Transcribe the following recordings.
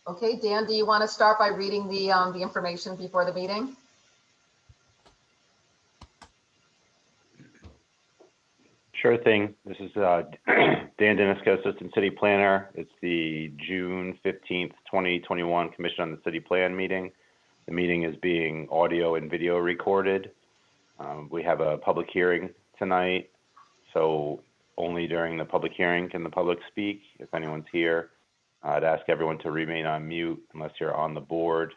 Okay, Dan, do you want to start by reading the information before the meeting? Sure thing. This is Dan Denisko, Assistant City Planner. It's the June 15th, 2021 Commission on the City Plan meeting. The meeting is being audio and video recorded. We have a public hearing tonight, so only during the public hearing can the public speak. If anyone's here, I'd ask everyone to remain on mute unless you're on the board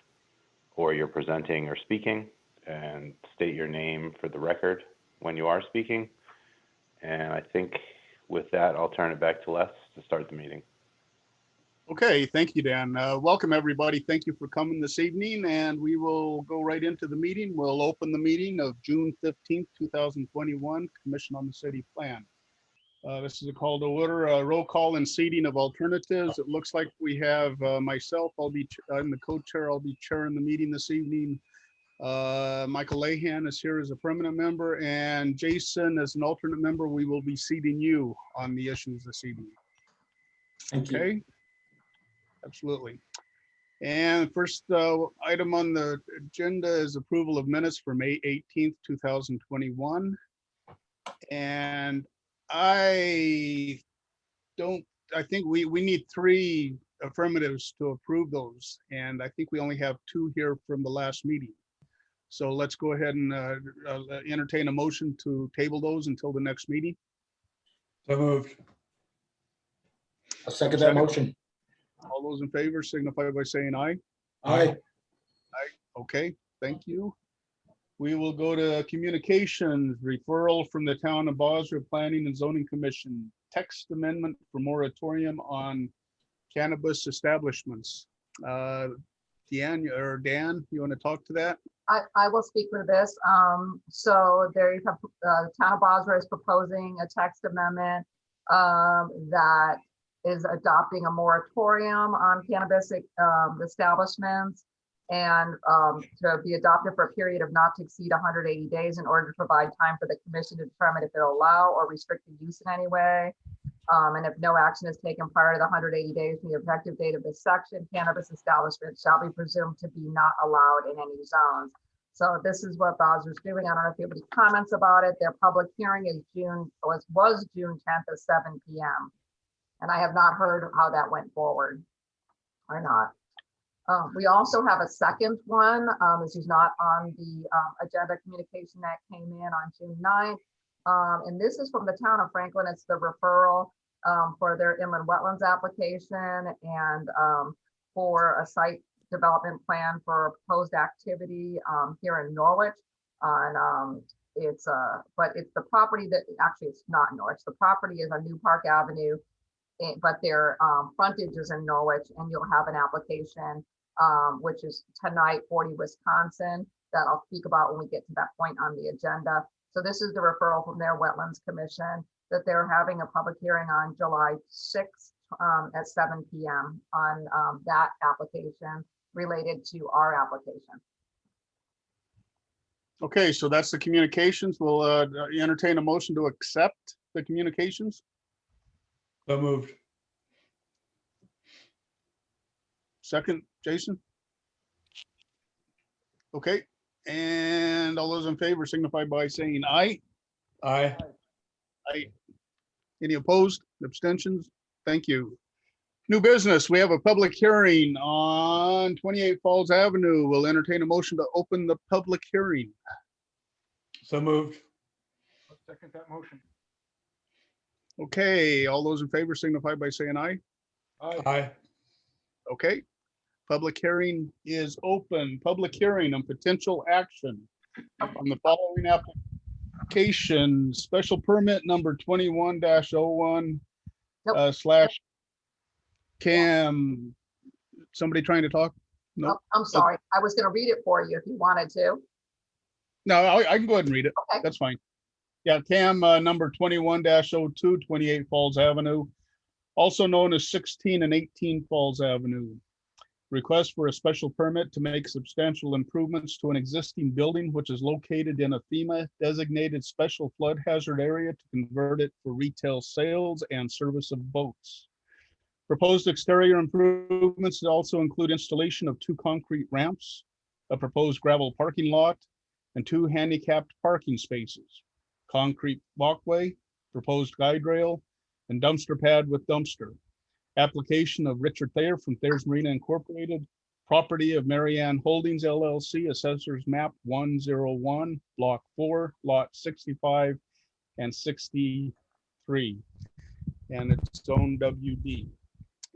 or you're presenting or speaking, and state your name for the record when you are speaking. And I think with that, I'll turn it back to Les to start the meeting. Okay, thank you, Dan. Welcome, everybody. Thank you for coming this evening, and we will go right into the meeting. We'll open the meeting of June 15th, 2021, Commission on the City Plan. This is a call to order, roll call and seating of alternatives. It looks like we have myself. I'm the co-chair. I'll be chairing the meeting this evening. Michael Lahan is here as a permanent member, and Jason as an alternate member. We will be seating you on the issues this evening. Thank you. Okay, absolutely. And first item on the agenda is approval of minutes for May 18th, 2021. And I think we need 3 affirmatives to approve those. And I think we only have 2 here from the last meeting. So let's go ahead and entertain a motion to table those until the next meeting. So moved. I'll second that motion. All those in favor signify by saying aye. Aye. Okay, thank you. We will go to communications, referral from the Town of Bosra Planning and Zoning Commission, text amendment for moratorium on cannabis establishments. Dan, you want to talk to that? I will speak for this. So there you have, Town of Bosra is proposing a text amendment that is adopting a moratorium on cannabis establishments, and to be adopted for a period of not to exceed 180 days in order to provide time for the commission to determine if it'll allow or restrict the use in any way. And if no action is taken prior to the 180 days from the effective date of this section, cannabis establishments shall be presumed to be not allowed in any zones. So this is what Bosra's doing. I don't know if you have any comments about it. Their public hearing is was June 10th at 7 p.m. And I have not heard how that went forward or not. We also have a second one. This is not on the agenda, communication that came in on June 9th. And this is from the Town of Franklin. It's the referral for their inland wetlands application and for a site development plan for a proposed activity here in Norwich. But it's the property that actually it's not Norwich. The property is on New Park Avenue, but their frontage is in Norwich, and you'll have an application which is tonight, 40 Wisconsin, that I'll speak about when we get to that point on the agenda. So this is the referral from their Wetlands Commission that they're having a public hearing on July 6th at 7 p.m. on that application related to our application. Okay, so that's the communications. We'll entertain a motion to accept the communications. So moved. Second, Jason? Okay, and all those in favor signify by saying aye. Aye. Aye. Any opposed, abstentions? Thank you. New business, we have a public hearing on 28 Falls Avenue. We'll entertain a motion to open the public hearing. So moved. I'll second that motion. Okay, all those in favor signify by saying aye. Aye. Okay, public hearing is open. Public hearing on potential action on the following application, special permit number 21-01 Nope. slash CAM. Somebody trying to talk? No, Oh, I'm sorry. I was going to read it for you if you wanted to. no, I can go ahead and read it. Okay. That's fine. Yeah, CAM number 21-02, 28 Falls Avenue, also known as 16 and 18 Falls Avenue. Request for a special permit to make substantial improvements to an existing building which is located in a FEMA designated special flood hazard area to convert it for retail sales and service of boats. Proposed exterior improvements also include installation of 2 concrete ramps, a proposed gravel parking lot, and 2 handicapped parking spaces, concrete walkway, proposed guide rail, and dumpster pad with dumpster. Application of Richard Thayer from Thayer's Marina Incorporated, property of Marianne Holdings LLC, Assessors Map 101, Block 4, Lot 65 and 63, and it's zone WD.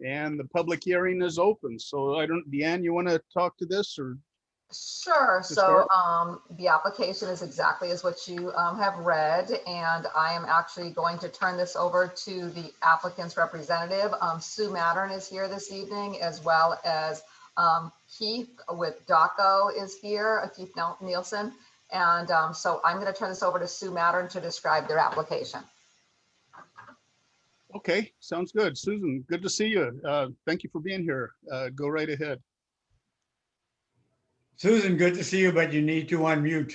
And the public hearing is open. So I don't, Deanne, you want to talk to this or? Sure. So start? the application is exactly as what you have read, and I am actually going to turn this over to the applicant's representative. Sue Mattern is here this evening, as well as Keith with DACO is here, Keith Nielsen. And so I'm going to turn this over to Sue Mattern to describe their application. Okay, sounds good. Susan, good to see you. Thank you for being here. Go right ahead. Susan, good to see you, but you need to unmute.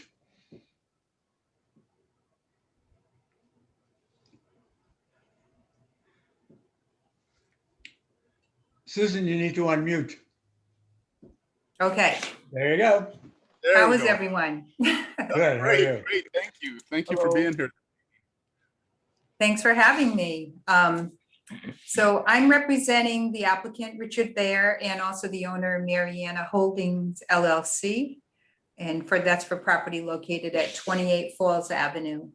Susan, you need to unmute. Okay, There you go. There how you is go. everyone? Good. How are Great, you? great. Thank you. Thank you for Hello. being here. Thanks for having me. So I'm representing the applicant, Richard Thayer, and also the owner, Mariana Holdings LLC. And that's for property located at 28 Falls Avenue.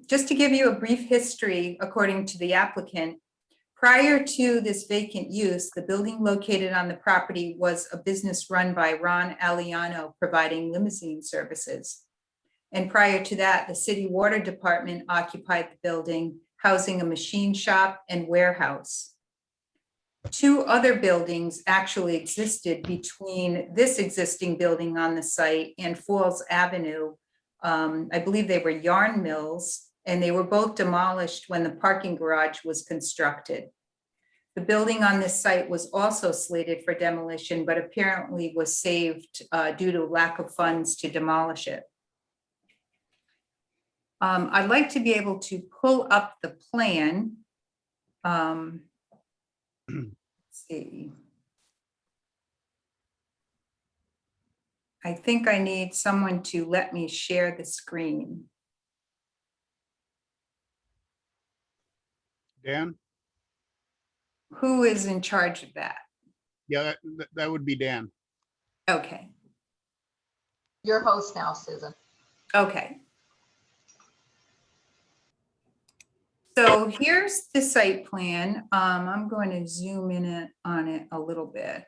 Just to give you a brief history, according to the applicant, prior to this vacant use, the building located on the property was a business run by Ron Aliano, providing limousine services. And prior to that, the city water department occupied the building, housing a machine shop and warehouse. 2 other buildings actually existed between this existing building on the site and Falls Avenue. I believe they were yarn mills, and they were both demolished when the parking garage was constructed. The building on this site was also slated for demolition, but apparently was saved due to lack of funds to demolish it. I'd like to be able to pull up the plan. Let's see. I think I need someone to let me share the screen. Dan? Who is in charge of that? Yeah, that would be Dan. Okay, Your host now, Susan. okay. So here's the site plan. I'm going to zoom in on it a little bit.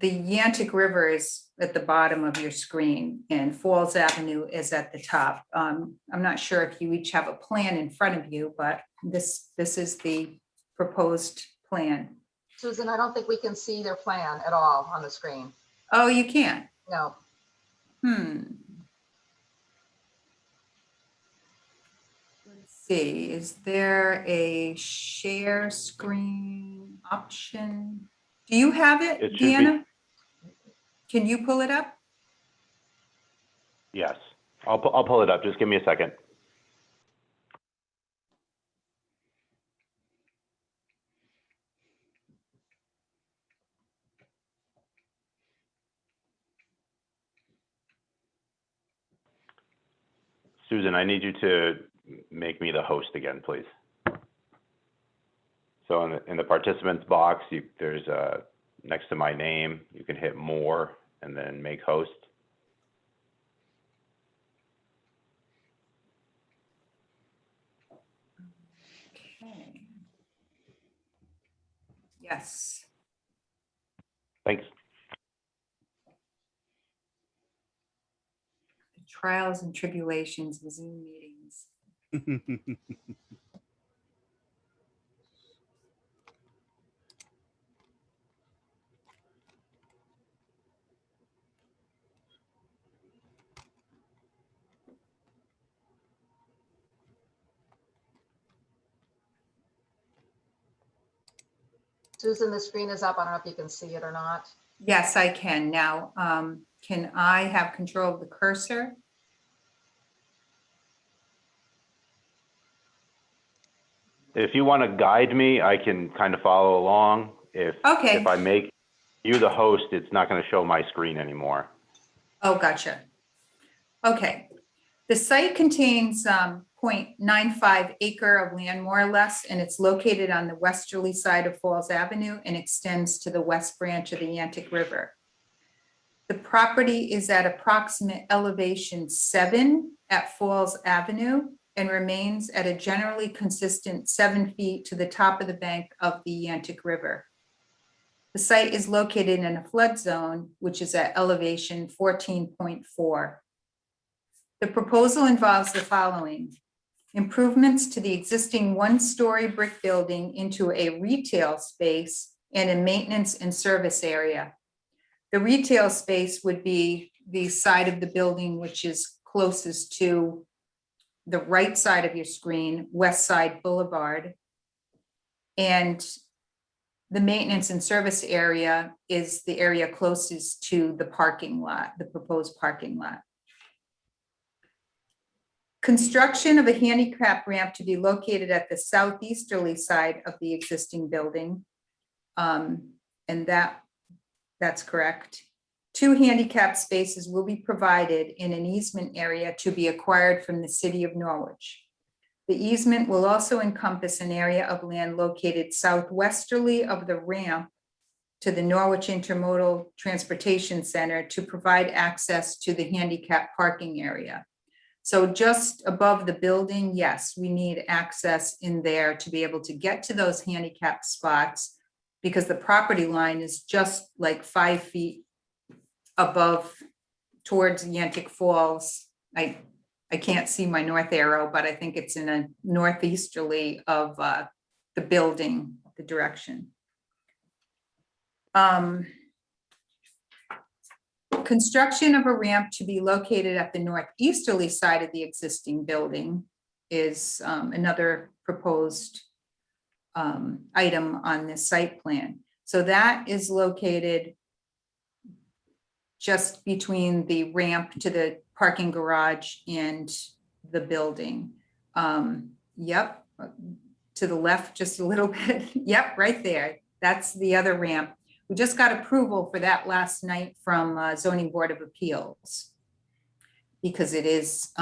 The Yantic River is at the bottom of your screen and Falls Avenue is at the top. I'm not sure if you each have a plan in front of you, but this is the proposed plan. Susan, I don't think we can see their plan at all on the screen. Oh, you can't? No. Let's see, is there a share screen option? Do you have it, It should be. Deanna? Can you pull it up? Yes, I'll pull it up. Just give me a second. Susan, I need you to make me the host again, please. So in the participants box, there's next to my name, you can hit more and then make host. Okay. Yes. Thanks. The trials and tribulations of Zoom meetings. Susan, the screen is up. I don't know if you can see it or not. Yes, I can now. Can I have control of the cursor? If you want to guide me, I can kind of follow along. Okay. If I make you the host, it's not going to show my screen anymore. Oh, gotcha. Okay. The site contains 0.95 acre of land, more or less, and it's located on the westerly side of Falls Avenue and extends to the west branch of the Yantic River. The property is at approximate elevation 7 at Falls Avenue and remains at a generally consistent 7 feet to the top of the bank of the Yantic River. The site is located in a flood zone, which is at elevation 14.4. The proposal involves the following: improvements to the existing one-story brick building into a retail space and a maintenance and service area. The retail space would be the side of the building which is closest to the right side of your screen, West Side Boulevard. And the maintenance and service area is the area closest to the parking lot, the proposed parking lot. Construction of a handicap ramp to be located at the southeasterly side of the existing building. And that's correct. 2 handicap spaces will be provided in an easement area to be acquired from the city of Norwich. The easement will also encompass an area of land located southwesterly of the ramp to the Norwich Intermodal Transportation Center to provide access to the handicap parking area. So just above the building, yes, we need access in there to be able to get to those handicap spots because the property line is just like 5 feet above towards Yantic Falls. I can't see my north arrow, but I think it's in a northeasterly of the building, the direction. Construction of a ramp to be located at the northeasterly side of the existing building is another proposed item on this site plan. So that is located just between the ramp to the parking garage and the building. Yep, to the left just a little bit. Yep, right there. That's the other ramp. We just got approval for that last night from Zoning Board of Appeals. Because it is,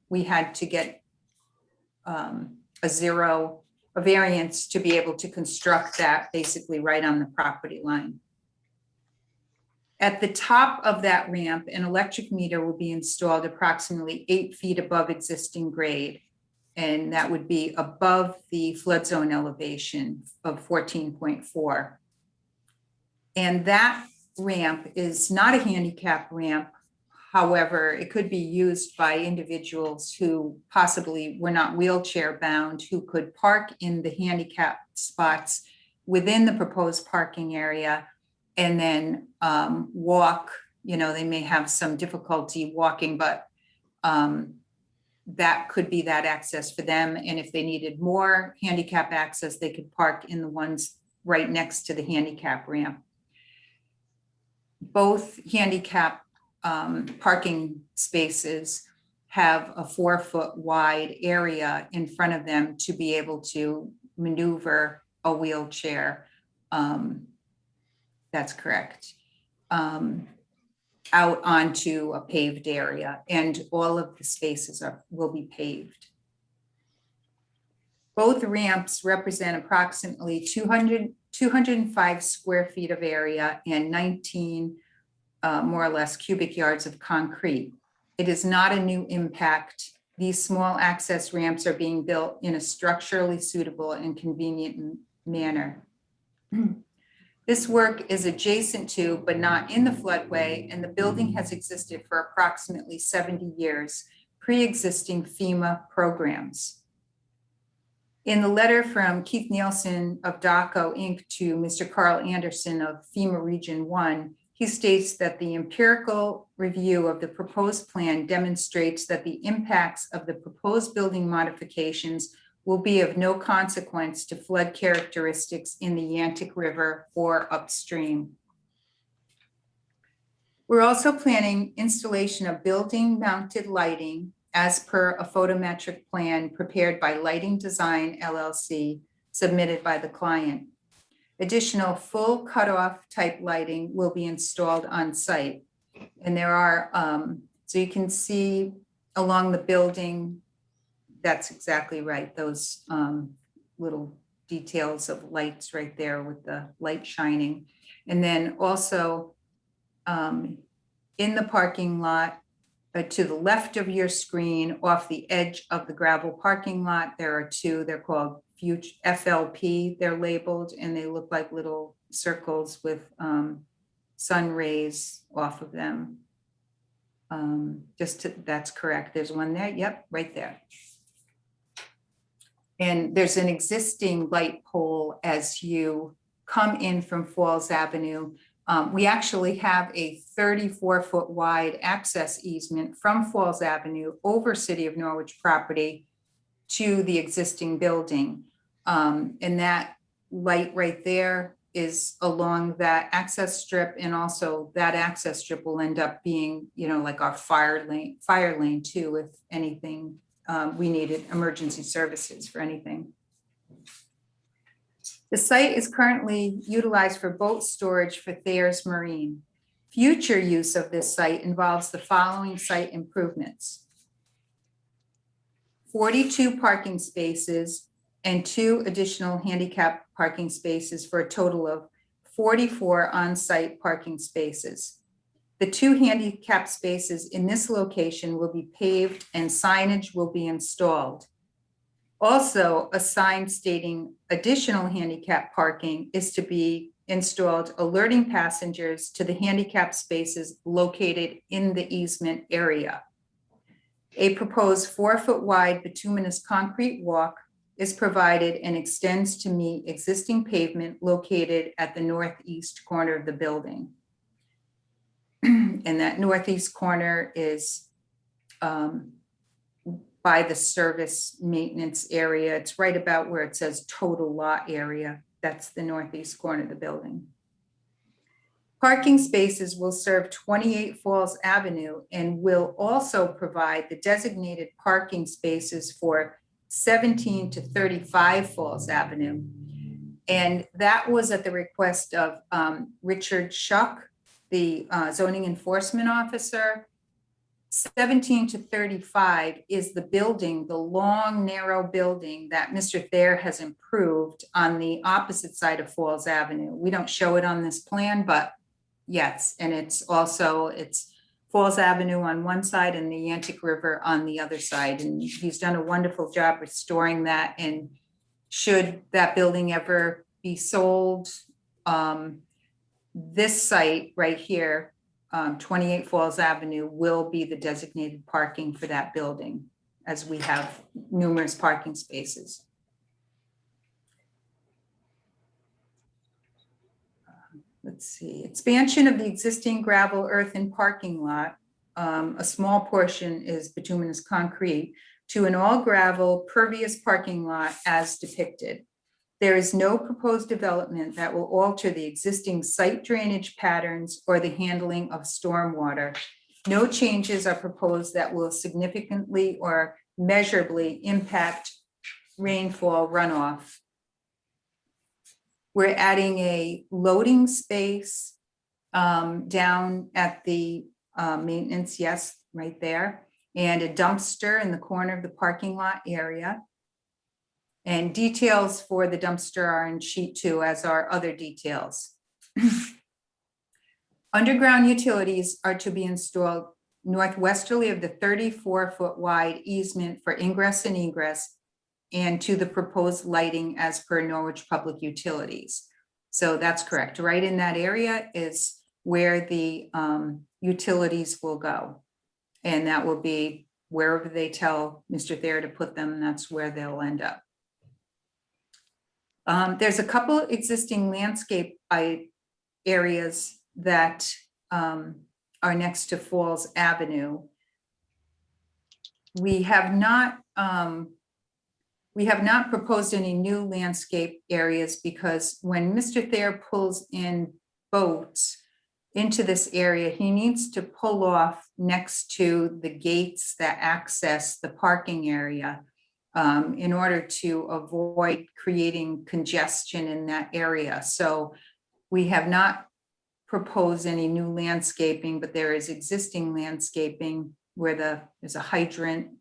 we had to get a variance to be able to construct that basically right on the property line. At the top of that ramp, an electric meter will be installed approximately 8 feet above existing grade. And that would be above the flood zone elevation of 14.4. And that ramp is not a handicap ramp. However, it could be used by individuals who possibly were not wheelchair bound, who could park in the handicap spots within the proposed parking area and then walk. You know, they may have some difficulty walking, but that could be that access for them. And if they needed more handicap access, they could park in the ones right next to the handicap ramp. Both handicap parking spaces have a 4-foot wide area in front of them to be able to maneuver a wheelchair. That's correct. Out onto a paved area, and all of the spaces will be paved. Both ramps represent approximately 205 square feet of area and 19 more or less cubic yards of concrete. It is not a new impact. These small access ramps are being built in a structurally suitable and convenient manner. This work is adjacent to, but not in the floodway, and the building has existed for approximately 70 years, pre-existing FEMA programs. In the letter from Keith Nielsen of DACO Inc. to Mr. Carl Anderson of FEMA Region 1, he states that the empirical review of the proposed plan demonstrates that the impacts of the proposed building modifications will be of no consequence to flood characteristics in the Yantic River or upstream. We're also planning installation of building mounted lighting as per a photometric plan prepared by Lighting Design LLC, submitted by the client. Additional full cutoff type lighting will be installed on site. And there are, so you can see along the building, that's exactly right, those little details of lights right there with the light shining. And then also in the parking lot, to the left of your screen, off the edge of the gravel parking lot, there are two, they're called Future FLP, they're labeled, and they look like little circles with sun rays off of them. That's correct, there's one there, yep, right there. And there's an existing light pole as you come in from Falls Avenue. We actually have a 34-foot wide access easement from Falls Avenue over City of Norwich property to the existing building. And that light right there is along that access strip, and also that access strip will end up being, you know, like our fire lane too, if anything, we needed emergency services for anything. The site is currently utilized for boat storage for Thayer's Marine. Future use of this site involves the following site improvements: 42 parking spaces and 2 additional handicap parking spaces for a total of 44 on-site parking spaces. The 2 handicap spaces in this location will be paved and signage will be installed. Also, a sign stating additional handicap parking is to be installed, alerting passengers to the handicap spaces located in the easement area. A proposed 4-foot wide bituminous concrete walk is provided and extends to meet existing pavement located at the northeast corner of the building. And that northeast corner is by the service maintenance area. It's right about where it says total lot area. That's the northeast corner of the building. Parking spaces will serve 28 Falls Avenue and will also provide the designated parking spaces for 17 to 35 Falls Avenue. And that was at the request of Richard Schuck, the zoning enforcement officer. 17 to 35 is the building, the long, narrow building that Mr. Thayer has improved on the opposite side of Falls Avenue. We don't show it on this plan, but yes, and it's Falls Avenue on one side and the Yantic River on the other side. And he's done a wonderful job restoring that. And should that building ever be sold, this site right here, 28 Falls Avenue, will be the designated parking for that building, as we have numerous parking spaces. Let's see, expansion of the existing gravel, earth, and parking lot. A small portion is bituminous concrete to an all gravel pervious parking lot as depicted. There is no proposed development that will alter the existing site drainage patterns or the handling of stormwater. No changes are proposed that will significantly or measurably impact rainfall runoff. We're adding a loading space down at the maintenance, yes, right there, and a dumpster in the corner of the parking lot area. And details for the dumpster are in sheet 2, as are other details. Underground utilities are to be installed northwesterly of the 34-foot wide easement for ingress and egress, and to the proposed lighting as per Norwich Public Utilities. So that's correct. Right in that area is where the utilities will go. And that will be wherever they tell Mr. Thayer to put them, that's where they'll end up. There's a couple existing landscape areas that are next to Falls Avenue. We have not proposed any new landscape areas because when Mr. Thayer pulls in boats, into this area, he needs to pull off next to the gates that access the parking area in order to avoid creating congestion in that area. So we have not proposed any new landscaping, but there is existing landscaping where there's a hydrant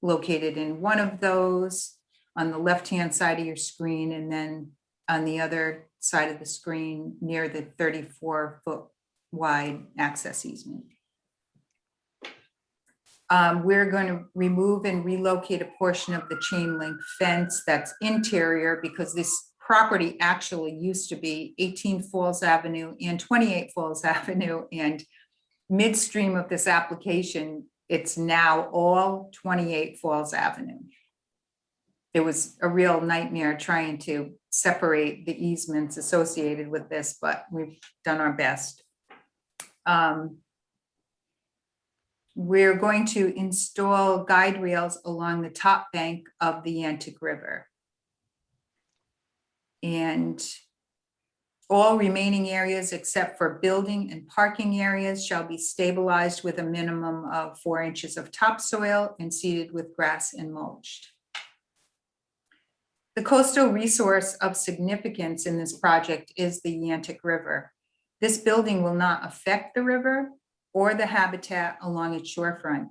located in one of those on the left-hand side of your screen, and then on the other side of the screen near the 34-foot wide access easement. We're going to remove and relocate a portion of the chain link fence that's interior, because this property actually used to be 18 Falls Avenue and 28 Falls Avenue, and midstream of this application, it's now all 28 Falls Avenue. It was a real nightmare trying to separate the easements associated with this, but we've done our best. We're going to install guide rails along the top bank of the Yantic River. And all remaining areas except for building and parking areas shall be stabilized with a minimum of 4 inches of topsoil and seeded with grass and mulched. The coastal resource of significance in this project is the Yantic River. This building will not affect the river or the habitat along its shorefront.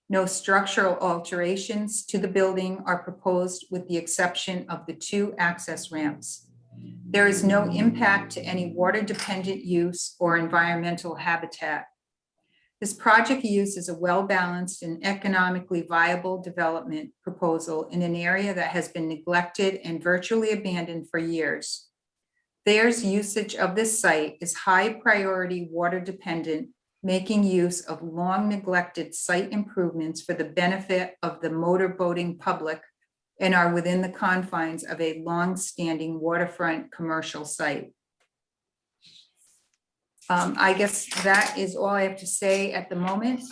No structural alterations to the building are proposed with the exception of the 2 access ramps. There is no impact to any water-dependent use or environmental habitat. This project uses a well-balanced and economically viable development proposal in an area that has been neglected and virtually abandoned for years. Thayer's usage of this site is high-priority water-dependent, making use of long-neglected site improvements for the benefit of the motorboating public, and are within the confines of a long-standing waterfront commercial site. I guess that is all I have to say at the moment.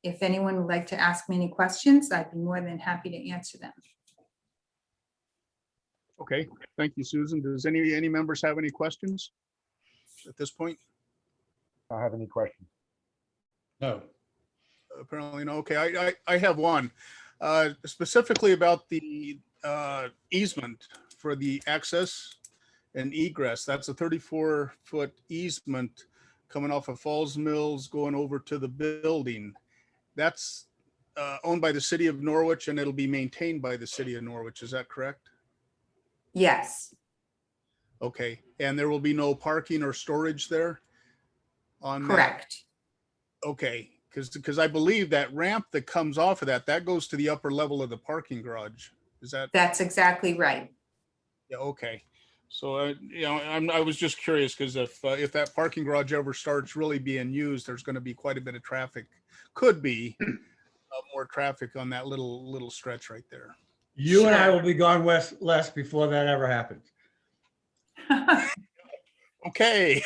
If anyone would like to ask me any questions, I'd be more than happy to answer them. Okay, thank you, Susan. Does any members have any questions at this point? I don't have any questions. No. Apparently, no. Okay, I have one. Specifically about the easement for the access and egress. That's a 34-foot easement coming off of Falls Mills going over to the building. That's owned by the city of Norwich, and it'll be maintained by the city of Norwich. Is that correct? Yes, Okay, and there will be no parking or storage there on that? correct. Okay, because I believe that ramp that comes off of that goes to the upper level of the parking garage. Is that? That's exactly right. Yeah, okay. So, I was just curious, because if that parking garage ever starts really being used, there's going to be quite a bit of traffic. Could be more traffic on that little stretch right there. You and I Sure. will be gone less before that ever happens. Okay.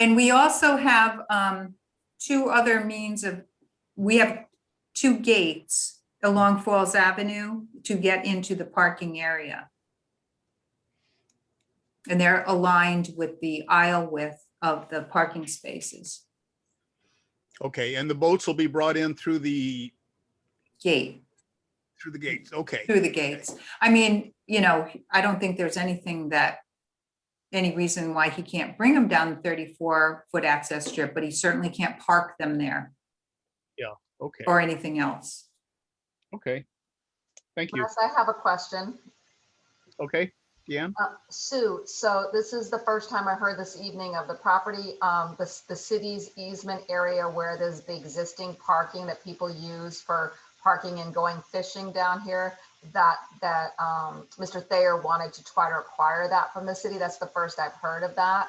And we also have 2 other means of, we have 2 gates along Falls Avenue to get into the parking area. And they're aligned with the aisle width of the parking spaces. Okay, and the boats will be brought in through the Gate, gates. Okay. through the gates. I mean, I don't think there's any reason why he can't bring them down the 34-foot access strip, but he certainly can't park them there Okay. or anything else. Okay. Thank you. Yes, I have a question. Okay, Deanne? Sue, so this is the first time I heard this evening of the property, the city's easement area where there's the existing parking that people use for parking and going fishing down here, that Mr. Thayer wanted to try to acquire that from the city. That's the first I've heard of that.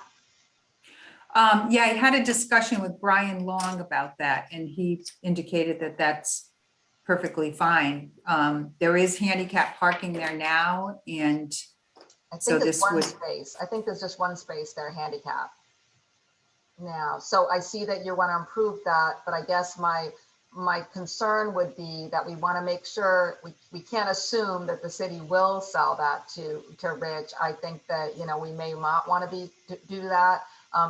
Yeah, I had a discussion with Brian Long about that, and he indicated that that's perfectly fine. There is handicap parking there now, and I So think this it's one would- space. I think there's just one space there, handicap. Now, so I see that you want to improve that, but I guess my concern would be that we want to make sure we can't assume that the city will sell that to Rich. I think that, we may not want to do that.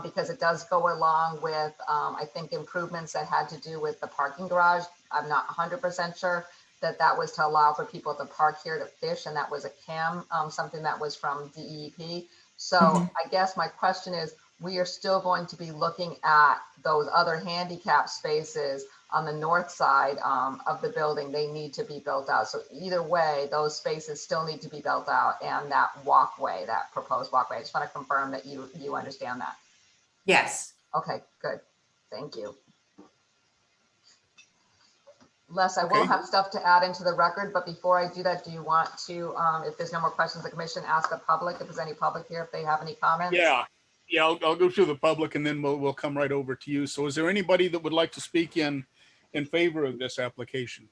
because it does go along with, I think, improvements that had to do with the parking garage. I'm not 100% sure that that was to allow for people to park here to fish, and that was a CAM, something that was from DEP. So Mhm. I guess my question is, we are still going to be looking at those other handicap spaces on the north side of the building. They need to be built out. So either way, those spaces still need to be built out, and that walkway, that proposed walkway. I just want to confirm that you understand that. Yes. Okay, good. Thank you. Les, I will Okay. have stuff to add into the record, but before I do that, do you want to, if there's no more questions, the commission, ask the public, if there's any public here, if they have any comments? Yeah, I'll go through the public and then we'll come right over to you. So is there anybody that would like to speak in favor of this application?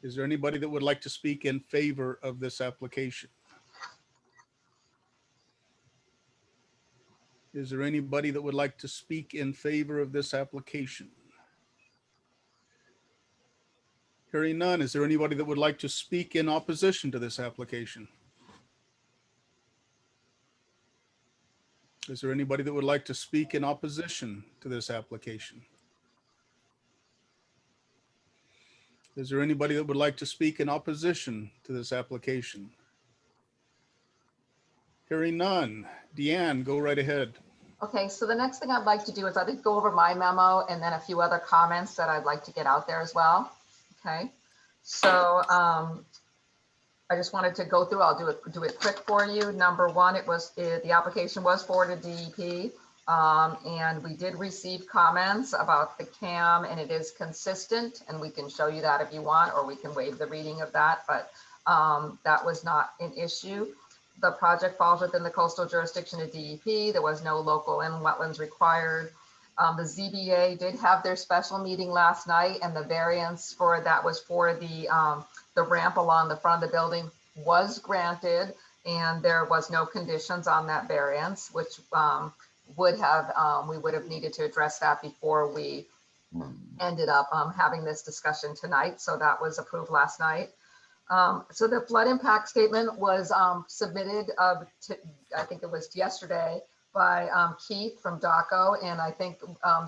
Is there anybody that would like to speak in favor of this application? Is there anybody that would like to speak in favor of this application? Hearing none, is there anybody that would like to speak in opposition to this application? Is there anybody that would like to speak in opposition to this application? Is there anybody that would like to speak in opposition to this application? Hearing none. Deanne, go right ahead. Okay, so the next thing I'd like to do is I think go over my memo and then a few other comments that I'd like to get out there as well. Okay, so I just wanted to go through, I'll do it quick for you. Number one, the application was forwarded to DEP. And we did receive comments about the CAM, and it is consistent, and we can show you that if you want, or we can waive the reading of that, but that was not an issue. The project falls within the coastal jurisdiction of DEP. There was no local inland wetlands required. The ZBA did have their special meeting last night, and the variance for that was for the ramp along the front of the building was granted, and there was no conditions on that variance, which we would have needed to address that before we ended up having this discussion tonight. So that was approved last night. So the flood impact statement was submitted I think it was yesterday, by Keith from DACO. And I think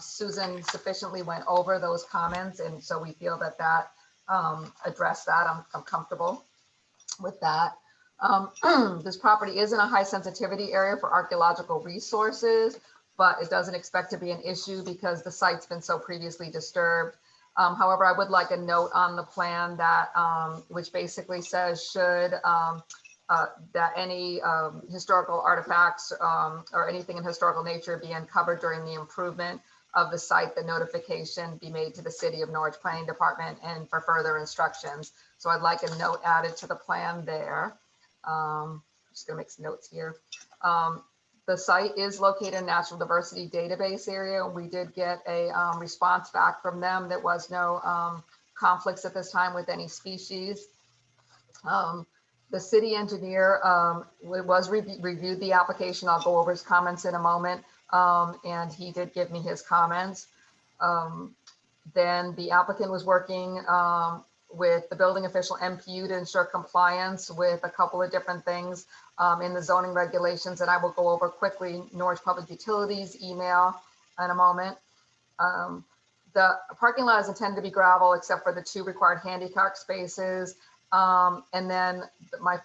Susan sufficiently went over those comments. And so we feel that addressed that. I'm comfortable with that. This property is in a high sensitivity area for archaeological resources, but it doesn't expect to be an issue because the site's been so previously disturbed. However, I would like a note on the plan that, which basically says that any historical artifacts or anything in historical nature be uncovered during the improvement of the site, the notification be made to the City of Norwich Planning Department and for further instructions. So I'd like a note added to the plan there. Just gonna make some notes here. The site is located in Natural Diversity Database area. We did get a response back from them. There was no conflicts at this time with any species. The city engineer reviewed the application. I'll go over his comments in a moment. And he did give me his comments. Then the applicant was working with the building official MPU to ensure compliance with a couple of different things in the zoning regulations that I will go over quickly. Norwich Public Utilities email in a moment. The parking lot is intended to be gravel except for the 2 required handicap spaces. And then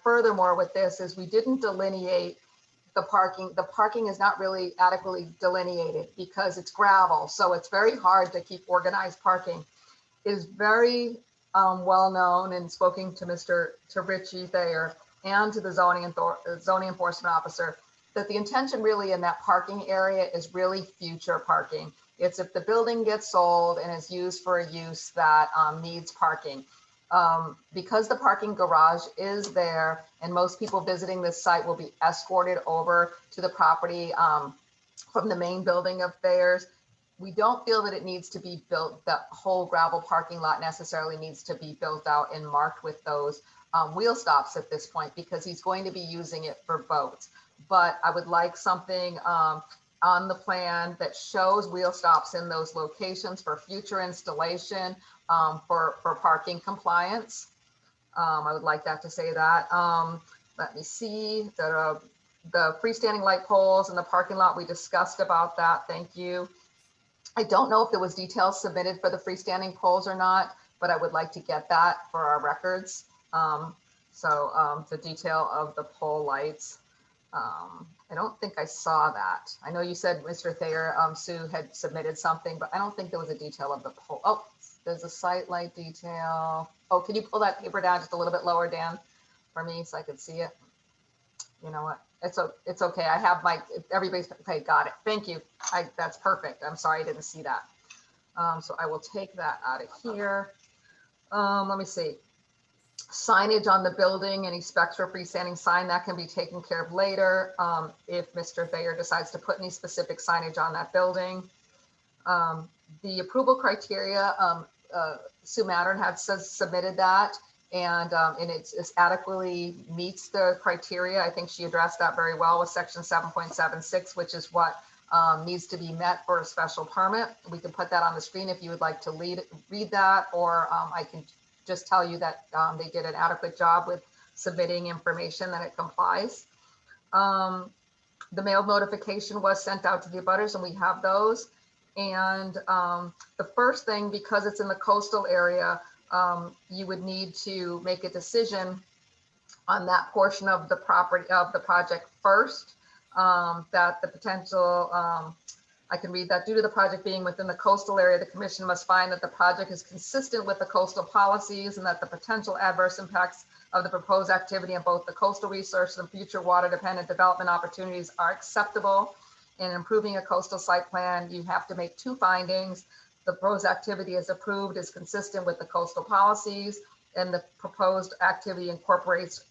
furthermore with this is we didn't delineate the parking. The parking is not really adequately delineated because it's gravel. So it's very hard to keep organized parking. It is very well known and spoken to Richie Thayer and to the zoning enforcement officer that the intention really in that parking area is really future parking. It's if the building gets sold and is used for a use that needs parking. Because the parking garage is there and most people visiting this site will be escorted over to the property from the main building of Thayer's. We don't feel that it needs to be built, the whole gravel parking lot necessarily needs to be built out and marked with those wheel stops at this point because he's going to be using it for boats. But I would like something on the plan that shows wheel stops in those locations for future installation for parking compliance. I would like that to say that. Let me see. the freestanding light poles in the parking lot, we discussed about that. Thank you. I don't know if there was details submitted for the freestanding poles or not, but I would like to get that for our records. The detail of the pole lights. I don't think I saw that. I know you said Mr. Thayer, Sue had submitted something, but I don't think there was a detail of the pole. Oh, there's a site light detail. Oh, can you pull that paper down just a little bit lower, Dan, for me so I can see it? You know what? It's okay. I have everybody's, okay, got it. Thank you. That's perfect. I'm sorry I didn't see that. So I will take that out of here. Let me see. Signage on the building, any specs for freestanding sign that can be taken care of later. If Mr. Thayer decides to put any specific signage on that building. The approval criteria, Sue Mattern had submitted that, and it's adequately meets the criteria. I think she addressed that very well with section 7.76, which is what needs to be met for a special permit. We can put that on the screen if you would like to read that, or I can just tell you that they did an adequate job with submitting information that it complies. The mail notification was sent out to the abutters, and we have those. And the first thing, because it's in the coastal area, you would need to make a decision on that portion of the property of the project first, that the potential, I can read that, due to the project being within the coastal area, the commission must find that the project is consistent with the coastal policies and that the potential adverse impacts of the proposed activity on both the coastal resources and future water dependent development opportunities are acceptable. In improving a coastal site plan, you have to make two findings. The proposed activity is approved, is consistent with the coastal policies, and the proposed activity incorporates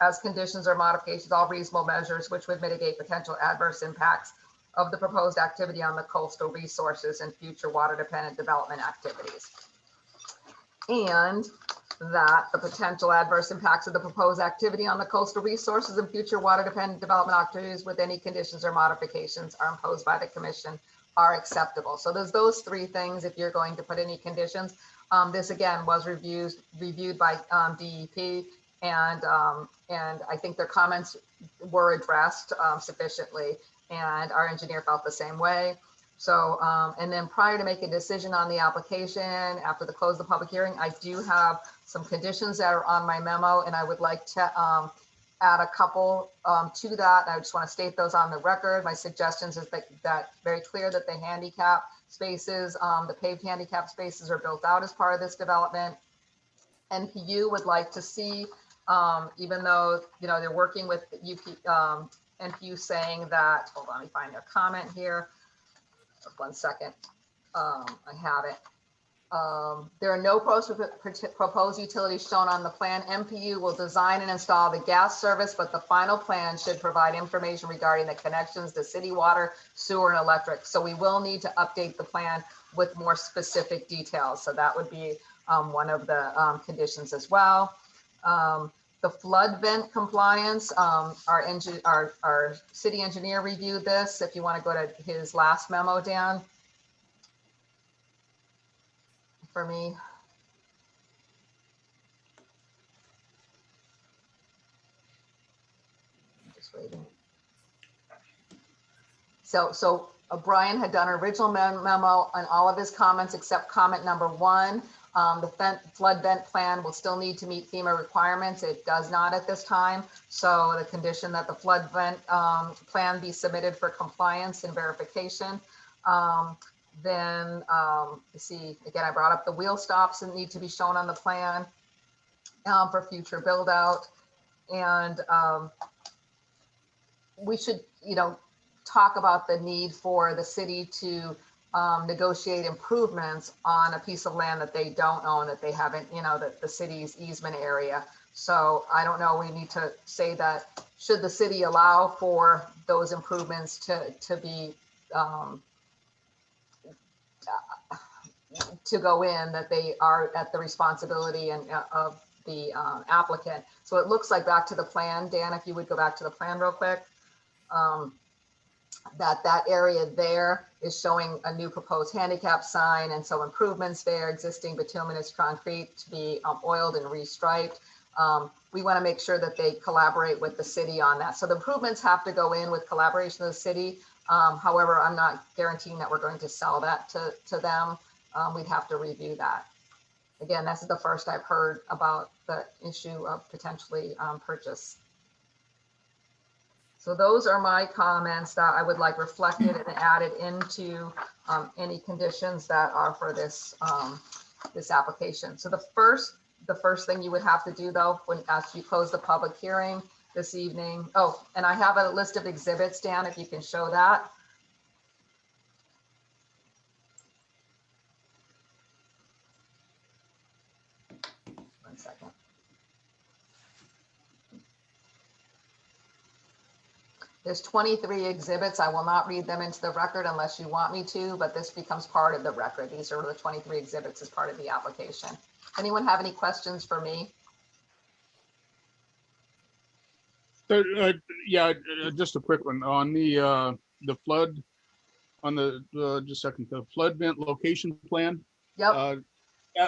as conditions or modifications all reasonable measures which would mitigate potential adverse impacts of the proposed activity on the coastal resources and future water dependent development activities. And that the potential adverse impacts of the proposed activity on the coastal resources and future water dependent development activities with any conditions or modifications are imposed by the commission are acceptable. So there's those three things if you're going to put any conditions. This again was reviewed by DEP, and I think their comments were addressed sufficiently, and our engineer felt the same way. So, and then prior to making a decision on the application, after the close of the public hearing, I do have some conditions that are on my memo, and I would like to add a couple to that. I just want to state those on the record. My suggestions is that very clear that the handicap spaces, the paved handicap spaces are built out as part of this development. NPU would like to see, even though, you know, they're working with UP, NPU saying that, hold on, let me find their comment here. Just 1 second. I have it. There are no proposed utilities shown on the plan. MPU will design and install the gas service, but the final plan should provide information regarding the connections to city water, sewer, and electric. So we will need to update the plan with more specific details. So that would be one of the conditions as well. The flood vent compliance, our city engineer reviewed this. If you want to go to his last memo, Dan, for me. I'm just waiting. So Brian had done an original memo on all of his comments except comment number 1. The flood vent plan will still need to meet FEMA requirements. It does not at this time. So the condition that the flood vent plan be submitted for compliance and verification. Then you see, again, I brought up the wheel stops and need to be shown on the plan for future build out. And we should, you know, talk about the need for the city to negotiate improvements on a piece of land that they don't own, that they haven't, you know, the city's easement area. So I don't know, we need to say that should the city allow for those improvements to be to go in, that they are at the responsibility and of the applicant. So it looks like, back to the plan, Dan, if you would go back to the plan real quick, that area there is showing a new proposed handicap sign, and so improvements there, existing bituminous concrete to be oiled and restriped. We want to make sure that they collaborate with the city on that. So the improvements have to go in with collaboration of the city. However, I'm not guaranteeing that we're going to sell that to them. We'd have to review that. Again, this is the first I've heard about the issue of potentially purchase. So those are my comments that I would like reflected and added into any conditions that are for this this application. So the first thing you would have to do though, when after you close the public hearing this evening. Oh, and I have a list of exhibits, Dan, if you can show that. One second. There's 23 exhibits. I will not read them into the record unless you want me to, but this becomes part of the record. These are the 23 exhibits as part of the application. Anyone have any questions for me? So, yeah, just a quick one on the flood, on the, just a second, the flood vent location plan. Yep,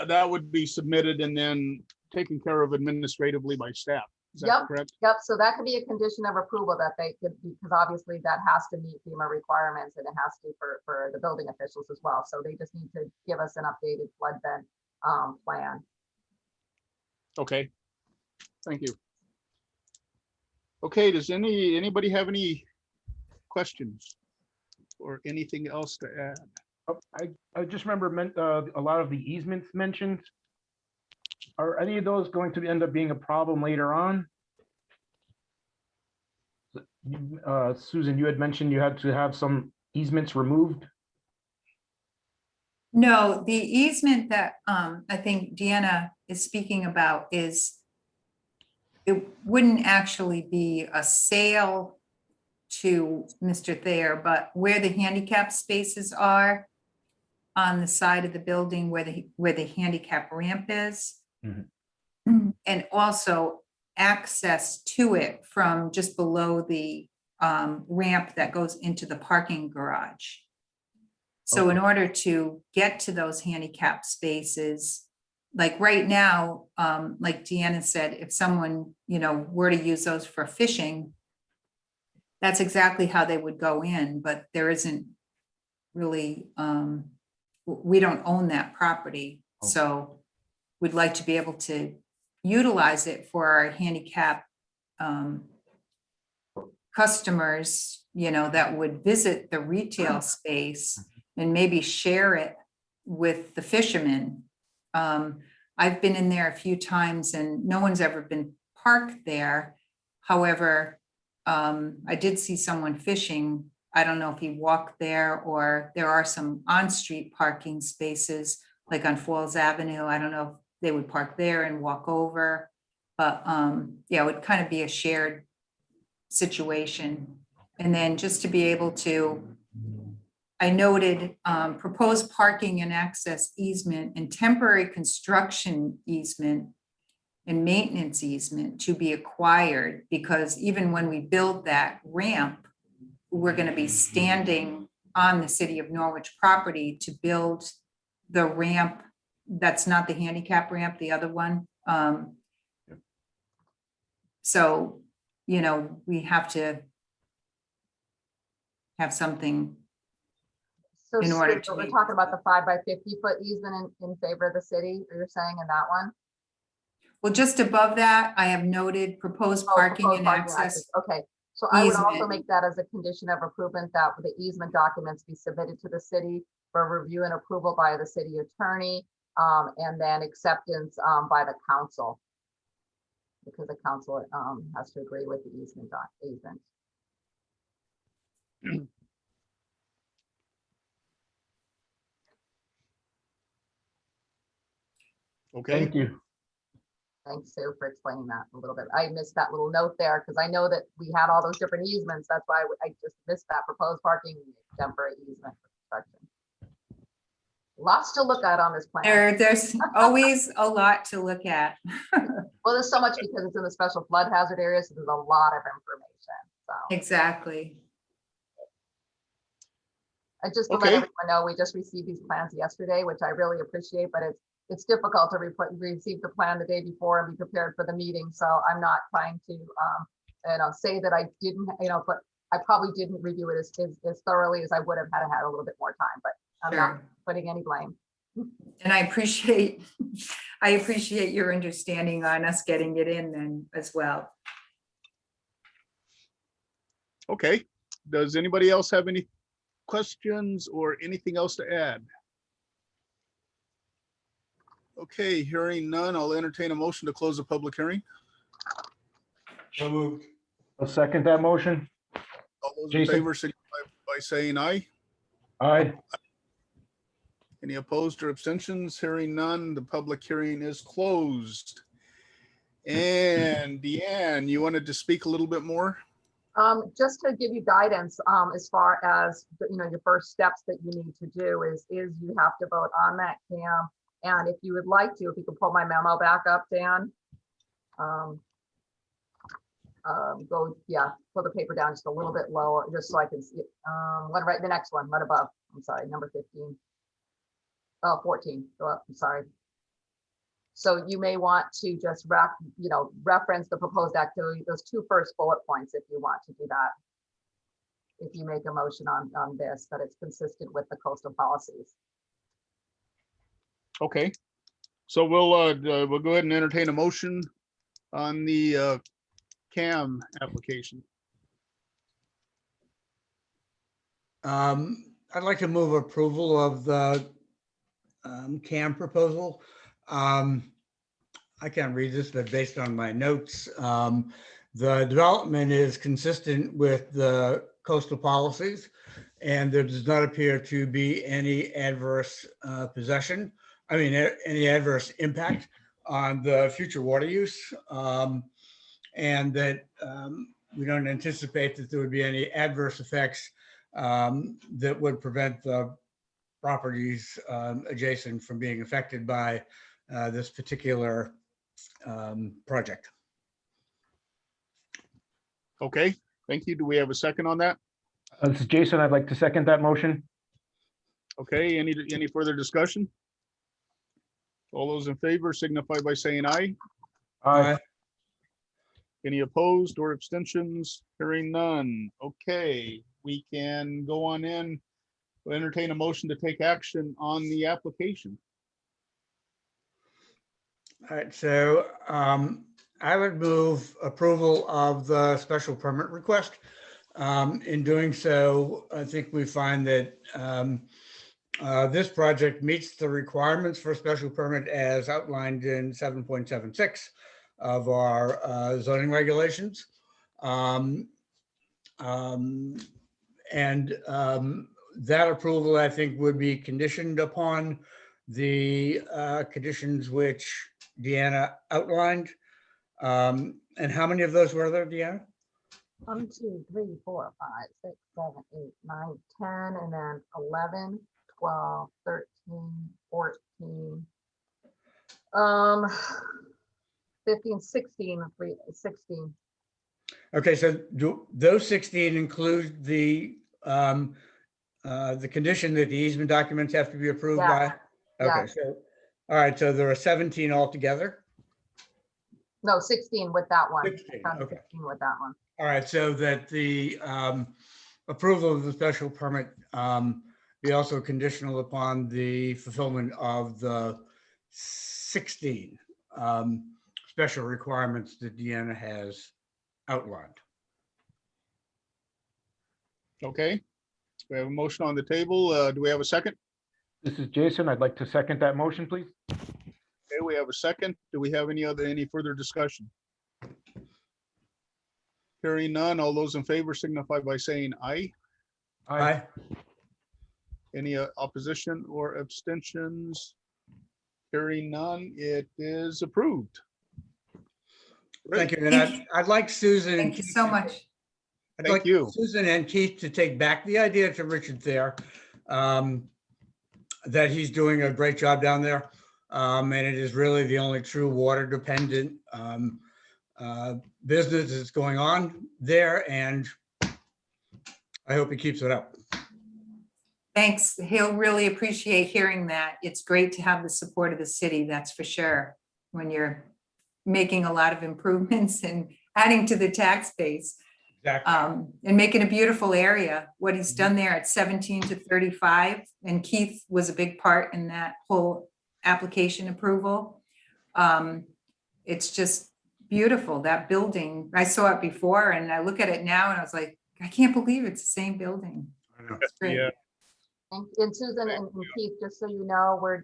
That would be submitted and then taken care of administratively by staff. Is that Yep. correct? yep. So that could be a condition of approval that they could, because obviously that has to meet FEMA requirements and it has to for the building officials as well. So they just need to give us an updated flood vent plan. Okay, thank you. Okay, does anybody have any questions or anything else to add? Oh, I just remember a lot of the easements mentioned. Are any of those going to end up being a problem later on? Susan, you had mentioned you had to have some easements removed. No, the easement that I think Deanna is speaking about is, it wouldn't actually be a sale to Mr. Thayer, but where the handicap spaces are on the side of the building where the handicap ramp is. And also access to it from just below the ramp that goes into the parking garage. So in order to get to those handicap spaces, like right now, like Deanna said, if someone, were to use those for fishing, that's exactly how they would go in, but there isn't really, we don't own that property. Oh. So we'd like to be able to utilize it for our handicap customers, that would visit the retail space and maybe share it with the fishermen. I've been in there a few times and no one's ever been parked there. However, I did see someone fishing. I don't know if he walked there or there are some on-street parking spaces like on Falls Avenue. I don't know if they would park there and walk over, but yeah, it would kind of be a shared situation. And then just to be able to, I noted proposed parking and access easement and temporary construction easement and maintenance easement to be acquired, because even when we build that ramp, we're going to be standing on the City of Norwich property to build the ramp. That's not the handicap ramp, the other one. So, we have to have something. So In order Stu, to we're meet- talking about the 5 by 50 foot easement in favor of the city, you're saying in that one? Well, just above that, I have noted proposed Oh, parking proposed and parking access. Okay, so I would also easement. make that as a condition of approval that the easement documents be submitted to the city for review and approval by the city attorney, and then acceptance by the council. Because the council has to agree with the easement. Okay, Thank you. Thanks, Sue, for explaining that a little bit. I missed that little note there because I know that we had all those different easements. That's why I just missed that proposed parking temporary easement for construction. Lots to look at on this plan. There's always a lot to look at. Well, there's so much because it's in the special flood hazard area, so there's a lot of information. So Exactly. I just to let Okay. everyone know, we just received these plans yesterday, which I really appreciate, but it's it's difficult to receive the plan the day before and be prepared for the meeting. So I'm not trying to, say that I didn't, but I probably didn't review it as thoroughly as I would have had a little bit more time, but I'm not Sure. putting any blame. And I appreciate your understanding on us getting it in then as well. Okay, does anybody else have any questions or anything else to add? Okay, hearing none, I'll entertain a motion to close the public hearing. So moved. I'll second that motion. All those in Jason? favor signify by saying aye. Aye. Any opposed or abstentions? Hearing none, the public hearing is closed. And Deanne, you wanted to speak a little bit more? Just to give you guidance, as far as, your first steps that you need to do is you have to vote on that CAM. And if you would like to, if you could pull my memo back up, Dan. Pull the paper down just a little bit lower, just so I can see it. Right, the next one, right above, I'm sorry, number 15. Oh, 14, go up, I'm sorry. So you may want to just reference the proposed activity, those two first bullet points, if you want to do that. If you make a motion on this, that it's consistent with the coastal policies. Okay, so we'll go ahead and entertain a motion on the CAM application. I'd like to move approval of the CAM proposal. I can't read this, but based on my notes, the development is consistent with the coastal policies, and there does not appear to be any adverse any adverse impact on the future water use, and that we don't anticipate that there would be any adverse effects that would prevent the properties adjacent from being affected by this particular project. Okay, thank you. Do we have a second on that? This is Jason. I'd like to second that motion. Okay, any further discussion? All those in favor signify by saying aye. Aye. Any opposed or abstentions? Hearing none. Okay, we can go on in. We'll entertain a motion to take action on the application. All right, so I would move approval of the special permit request. In doing so, I think we find that this project meets the requirements for a special permit as outlined in 7.76 of our zoning regulations. That approval, I think, would be conditioned upon the conditions which Deanna outlined. And how many of those were there, Deanna? 1, 2, 3, 4, 5, 6, 7, 8, 9, 10, and then 11, 12, 13, 14, 15, 16, 16. Okay, so do those 16 include the condition that the easement documents have to be approved by? Yeah. Okay, so, all right, so there are 17 altogether? No, 16 with that one. 16, okay. 16 with that one. All right, so that the approval of the special permit be also conditional upon the fulfillment of the 16 special requirements that Deanna has outlined. Okay, we have a motion on the table. Do we have a second? This is Jason. I'd like to second that motion, please. Okay, we have a second. Do we have any further discussion? Hearing none, all those in favor signify by saying aye. Aye. Any opposition or abstentions? Hearing none, it is approved. Thank you. Great. And I'd like Susan and Thank you Keith. so much. I'd Thank like you. Susan and Keith to take back the idea to Richard Thayer, that he's doing a great job down there. And it is really the only true water dependent business that's going on there. And I hope he keeps it up. Thanks. He'll really appreciate hearing that. It's great to have the support of the city, that's for sure. When you're making a lot of improvements and adding to the tax base, Exactly. and making a beautiful area. What he's done there at 17 to 35, and Keith was a big part in that whole application approval. It's just beautiful, that building. I saw it before and I look at it now and I was like, I can't believe it's the same building. It's great. Yeah. And Susan and Keith, just so you know, we're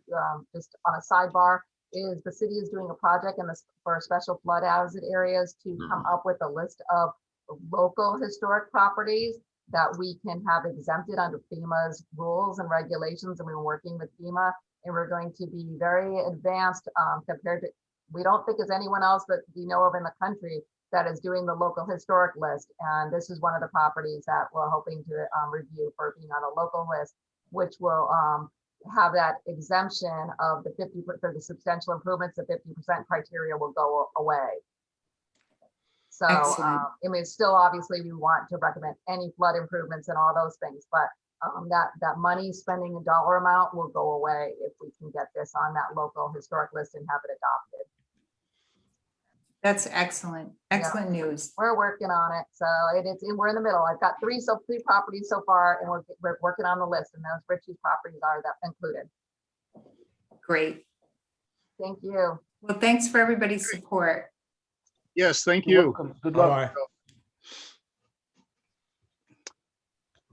just on a sidebar, is the city is doing a project in this for special flood hazard areas to come up with a list of local historic properties that we can have exempted under FEMA's rules and regulations. And we're working with FEMA, and we're going to be very advanced compared to, we don't think there's anyone else that we know of in the country that is doing the local historic list. And this is one of the properties that we're hoping to review for being on a local list, which will have that exemption of the 50 for the substantial improvements. The 50% criteria will go away. So, Excellent. I mean, still, obviously, we want to recommend any flood improvements and all those things, but that money spending a dollar amount will go away if we can get this on that local historic list and have it adopted. That's excellent. Excellent news. We're working on it. So we're in the middle. I've got three properties so far, and we're working on the list, and those Richie's properties are that included. Great. Thank you. Well, thanks for everybody's support. Yes, thank You're you. welcome. Good luck. Bye.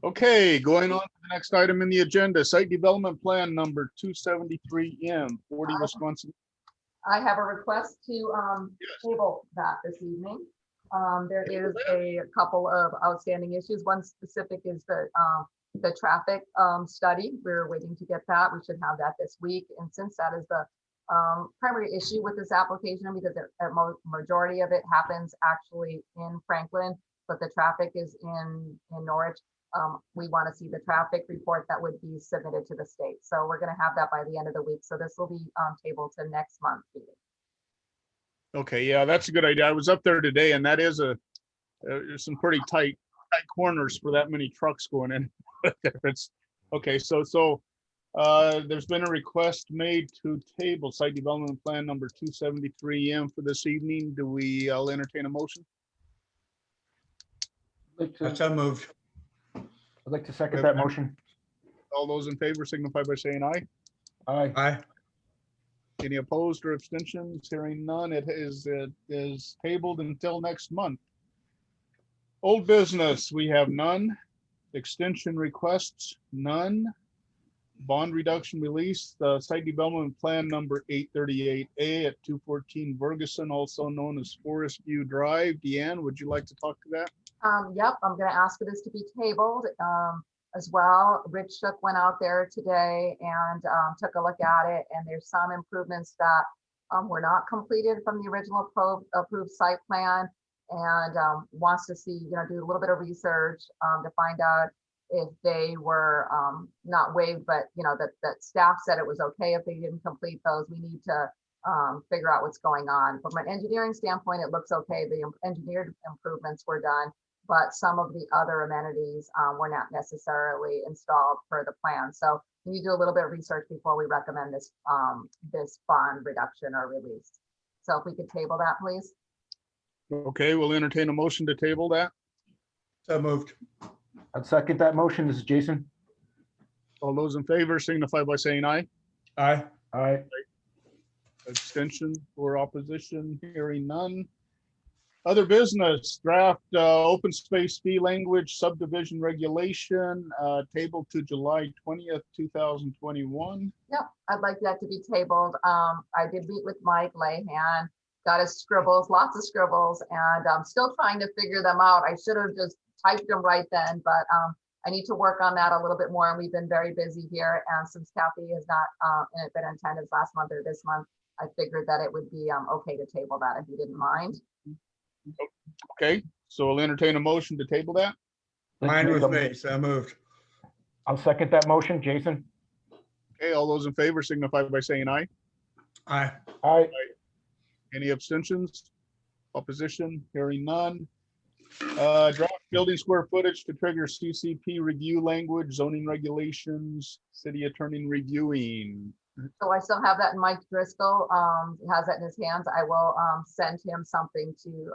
Okay, going on to the next item in the agenda, site development plan number 273M, 40 Wisconsin. I have a request to table that this evening. There is a couple of outstanding issues. One specific is the traffic study. We're waiting to get that. We should have that this week. And since that is the primary issue with this application, because the majority of it happens actually in Franklin, but the traffic is in Norwich. We want to see the traffic report that would be submitted to the state. So we're going to have that by the end of the week. So this will be tabled to next month's meeting. Okay, yeah, that's a good idea. I was up there today, and that is there's some pretty tight corners for that many trucks going in. It's okay. So there's been a request made to table site development plan number 273M for this evening. I'll entertain a motion. That's so moved. I'd like to second that motion. All those in favor signify by saying aye. Aye. Aye. Any opposed or abstentions? Hearing none, it is tabled until next month. Old business, we have none. Extension requests, none. Bond reduction release, the site development plan number 838A at 214 Ferguson, also known as Forest View Drive. Deanne, would you like to talk to that? Yep, I'm going to ask for this to be tabled as well. Rich Shook went out there today and took a look at it, and there's some improvements that were not completed from the original approved site plan, and wants to see, do a little bit of research to find out if they were not waived, but that staff said it was okay if they didn't complete those. We need to figure out what's going on. From an engineering standpoint, it looks okay. The engineered improvements were done, but some of the other amenities were not necessarily installed per the plan. So we need to do a little bit of research before we recommend this this bond reduction or release. So if we could table that, please. Okay, we'll entertain a motion to table that. So moved. I'd second that motion. This is Jason. All those in favor signify by saying aye. Aye. Aye. Abstention or opposition, hearing none. Other business, draft open space fee language subdivision regulation, tabled to July 20th, 2021. Yep, I'd like that to be tabled. I did meet with Mike Lahan, got his scribbles, lots of scribbles, and I'm still trying to figure them out. I should have just typed them right then, but I need to work on that a little bit more. And we've been very busy here. And since Kathy has not been in attendance last month or this month, I figured that it would be okay to table that if you didn't mind. Okay, so we'll entertain a motion to table that. Fine with me. So moved. I'll second that motion. Jason. Okay, all those in favor signify by saying aye. Aye. Aye. Any abstentions? Opposition? Hearing none. Draft building square footage to trigger CCP review language, zoning regulations, city attorney reviewing. So I still have that in Mike Driscoll, has that in his hands. I will, send him something to,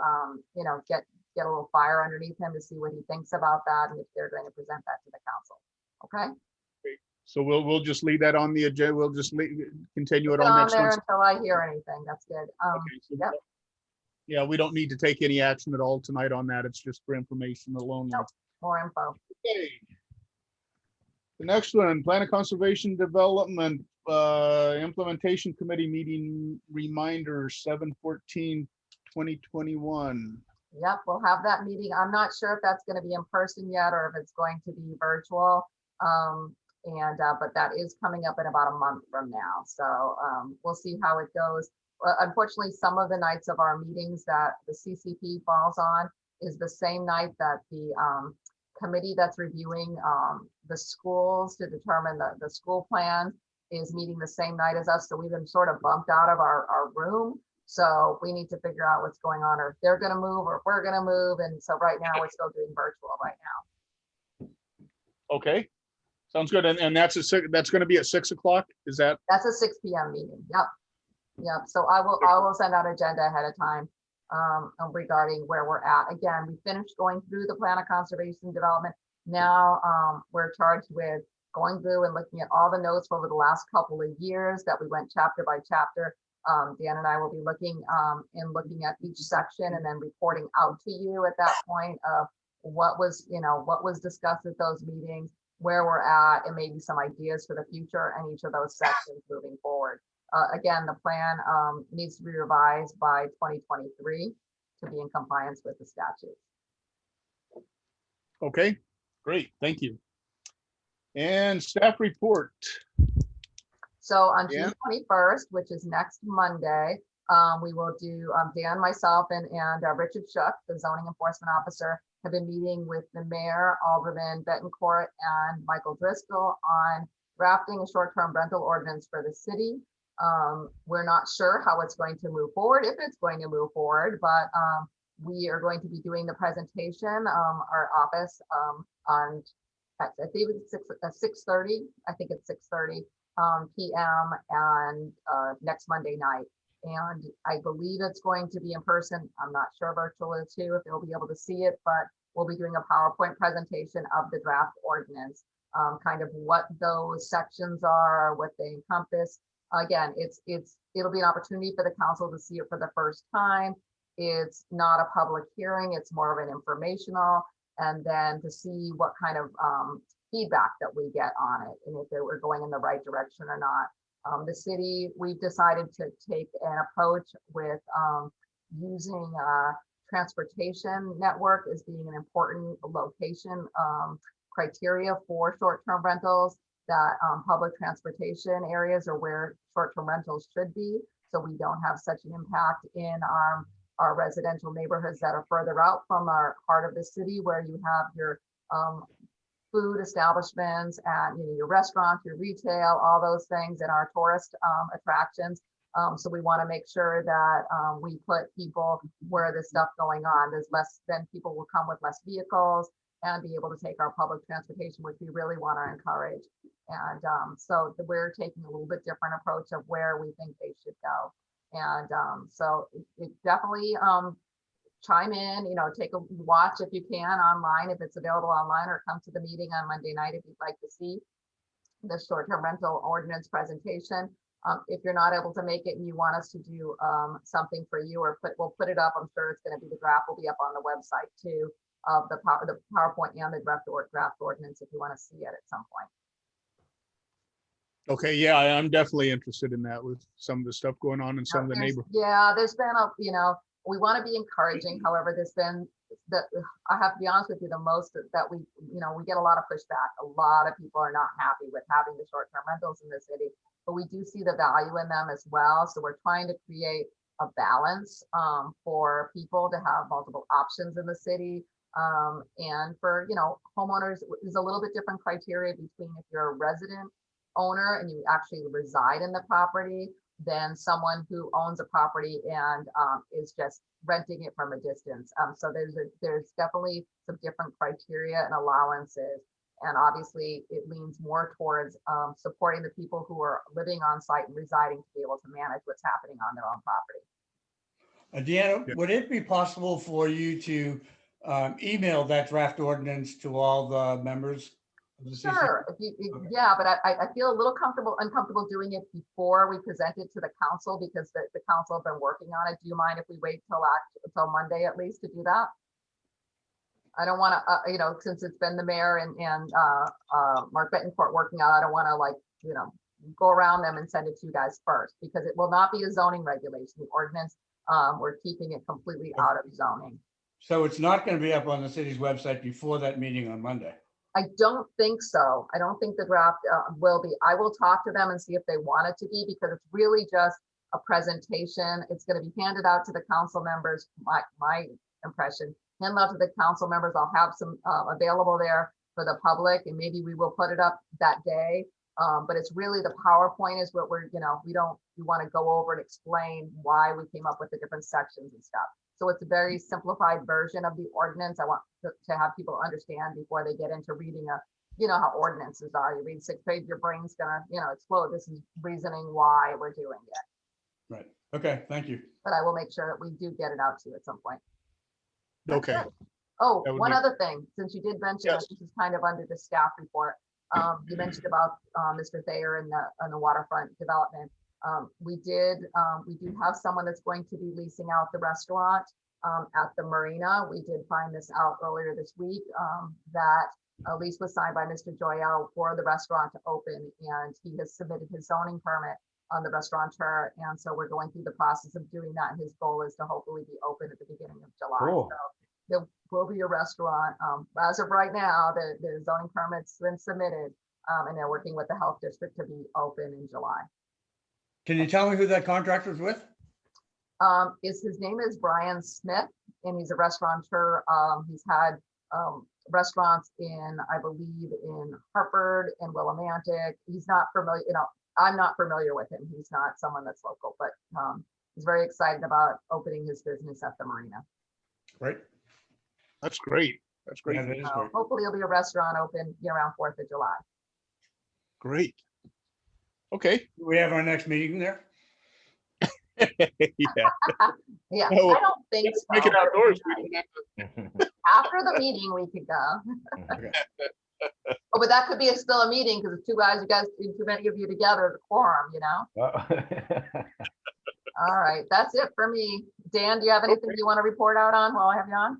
get a little fire underneath him to see what he thinks about that and if they're going to present that to the council. Okay? So we'll just leave that on the agenda. We'll just continue it Put on on next there month. until I hear anything. That's good. Okay, so- yep. Yeah, we don't need to take any action at all tonight on that. It's just for information alone. Nope. More info. Okay. The next one, Plan of Conservation Development, Implementation Committee meeting reminder, 7/14/2021. Yep, we'll have that meeting. I'm not sure if that's going to be in person yet or if it's going to be virtual. But that is coming up in about a month from now. So we'll see how it goes. Unfortunately, some of the nights of our meetings that the CCP falls on is the same night that the committee that's reviewing the schools to determine the school plan is meeting the same night as us. So we've been sort of bumped out of our room. So we need to figure out what's going on, or if they're going to move or if we're going to move. And so right now we're still doing virtual right now. Okay, sounds good. And that's that's going to be at 6 o'clock. Is that? That's a 6 p.m. meeting. Yep. Yep. So I will send out agenda ahead of time regarding where we're at. Again, we finished going through the plan of conservation development. Now we're charged with going through and looking at all the notes over the last couple of years that we went chapter by chapter. Dan and I will be looking at each section and then reporting out to you at that point of what was discussed at those meetings, where we're at, and maybe some ideas for the future and each of those sections moving forward. Again, the plan needs to be revised by 2023 to be in compliance with the statute. Okay, great. Thank you. And staff report. So on June 21st, which is next Monday, we will do, Dan, myself, and Richard Shook, the zoning enforcement officer, have been meeting with the mayor, Alderman Betancourt, and Michael Driscoll on drafting a short-term rental ordinance for the city. We're not sure how it's going to move forward, if it's going to move forward, but we are going to be doing the presentation, our office, on, I think it's 6:30, I think it's 6:30 p.m. and next Monday night. And I believe it's going to be in person. I'm not sure virtual too, if they'll be able to see it, but we'll be doing a PowerPoint presentation of the draft ordinance, kind of what those sections are, what they encompass. Again, it'll be an opportunity for the council to see it for the first time. It's not a public hearing, it's more of an informational, and then to see what kind of feedback that we get on it and if we're going in the right direction or not. The city, we've decided to take an approach with using transportation network as being an important location criteria for short-term rentals, that public transportation areas are where short-term rentals should be. So we don't have such an impact in our residential neighborhoods that are further out from our heart of the city, where you have your food establishments and your restaurants, your retail, all those things, and our tourist attractions. So we want to make sure that we put people where there's stuff going on. There's less, then people will come with less vehicles and be able to take our public transportation, which we really want to encourage. And so we're taking a little bit different approach of where we think they should go. And so it definitely chime in, take a watch if you can online, if it's available online, or come to the meeting on Monday night if you'd like to see the short-term rental ordinance presentation. If you're not able to make it and you want us to do something for you, or we'll put it up. I'm sure it's going to be, the draft will be up on the website too, of the PowerPoint and the draft ordinance if you want to see it at some point. Okay, yeah, I'm definitely interested in that with some of the stuff going on in some of the neighborhoods. Yeah, there's been we want to be encouraging. However, there's been I have to be honest with you, the most that we get a lot of pushback. A lot of people are not happy with having the short-term rentals in the city, but we do see the value in them as well. So we're trying to create a balance for people to have multiple options in the city. And for, homeowners, there's a little bit different criteria between if you're a resident owner and you actually reside in the property, than someone who owns a property and is just renting it from a distance. So there's definitely some different criteria and allowances. And obviously, it leans more towards supporting the people who are living on site and residing to be able to manage what's happening on their own property. Deanna, would it be possible for you to email that draft ordinance to all the members of the CC? Sure, yeah, but I feel a little uncomfortable doing it before we present it to the council because the council have been working on it. Do you mind if we wait till Monday at least to do that? I don't want to, since it's been the mayor and Mark Bettencourt working out, I don't want to go around them and send it to you guys first because it will not be a zoning regulation. The ordinance, we're keeping it completely out of zoning. So it's not going to be up on the city's website before that meeting on Monday? I don't think so. I don't think the draft will be. I will talk to them and see if they want it to be because it's really just a presentation. It's going to be handed out to the council members, my impression. Handed out to the council members. I'll have some available there for the public and maybe we will put it up that day. But it's really the PowerPoint is what we want to go over and explain why we came up with the different sections and stuff. So it's a very simplified version of the ordinance. I want to have people understand before they get into reading how ordinances are. You read 6 pages, your brain's gonna, explode. This is reasoning why we're doing it. Right. Okay. Thank you. But I will make sure that we do get it out to you at some point. That's Okay. it. Oh, That would one be- other thing, since you did mention, Yes. this is kind of under the staff report. You mentioned about Mr. Thayer and the waterfront development. We do have someone that's going to be leasing out the restaurant at the marina. We did find this out earlier this week that a lease was signed by Mr. Joyelle for the restaurant to open, and he has submitted his zoning permit on the restaurateur. And so we're going through the process of doing that. His goal is to hopefully be open at the beginning of July. Cool. So there will be a restaurant. As of right now, the zoning permit's been submitted, and they're working with the health district to be open in July. Can you tell me who that contractor's with? His name is Brian Smith, and he's a restaurateur. He's had restaurants I believe, in Hartford and Willimantic. He's not familiar, I'm not familiar with him. He's not someone that's local, but he's very excited about opening his business at the marina. Right. That's great. That's great. Yeah, that is So great. hopefully it'll be a restaurant open around 4th of July. Great. Okay. Do we have our next meeting there? Yeah. Yeah, Oh, I don't think Let's so. make it outdoors. After the meeting, we could go. Okay. Oh, but that could be still a meeting because it's too many of you together, the quorum, All right, that's it for me. Dan, do you have anything you want to report out on while I have you on?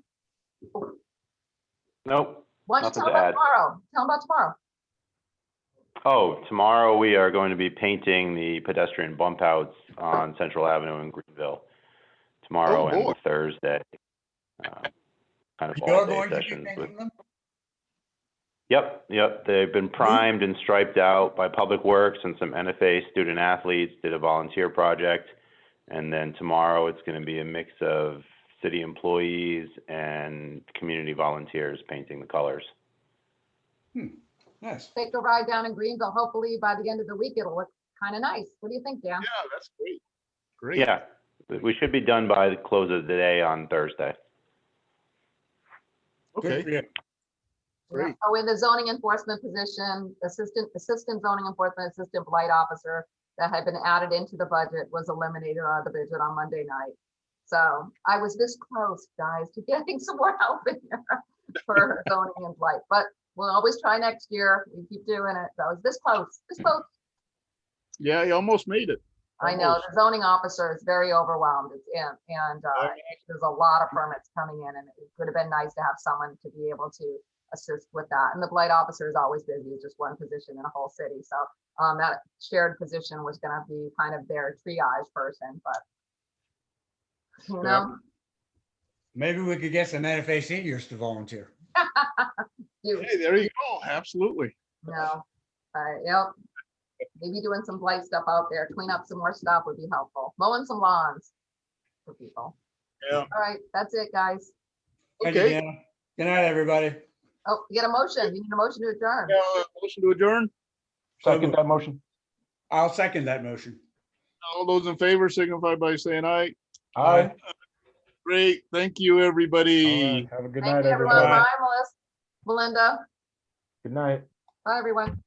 Nope. Why don't you Nothing tell to about add. tomorrow? Tell them about tomorrow. Oh, tomorrow we are going to be painting the pedestrian bump outs on Central Avenue in Greenville. Tomorrow Oh, and boy. Thursday. Kind of You're all day going to be sessions with. painting them? Yep. They've been primed and striped out by Public Works and some NFA student athletes did a volunteer project. And then tomorrow it's going to be a mix of city employees and community volunteers painting the colors. Nice. Take a ride down in Greenville. Hopefully by the end of the week, it'll look kind of nice. What do you think, Dan? Yeah, that's great. Great. Yeah, we should be done by the close of the day on Thursday. Good Okay. for you. Great. Oh, in the zoning enforcement position, assistant zoning enforcement assistant blight officer that had been added into the budget was eliminated out of the budget on Monday night. So I was this close, guys, to getting some more help in here for zoning and blight, but we'll always try next year. We keep doing it. So I was this close, this close. Yeah, you almost made it. I know the zoning officer is very overwhelmed. There's a lot of permits coming in, and it would have been nice to have someone to be able to assist with that. And the blight officer is always busy. It's just one position in a whole city. So that shared position was going to be kind of their triage person, but Maybe we could get some NFA seniors to volunteer. Hey, there you go. Absolutely. Yep. Maybe doing some blight stuff out there, clean up some more stuff would be helpful. Mowing some lawns for people. Yeah. All right, that's it, guys. Thank you, Okay. Deanna. Good night, everybody. Oh, you get a motion. You need a motion to adjourn. Motion to adjourn. Second that motion. I'll second that motion. All those in favor signify by saying aye. Aye. Great. Thank you, All everybody. right. Have a good Thank night, you, everyone. everybody. Bye, Melissa, Melinda. Good night. Bye, everyone.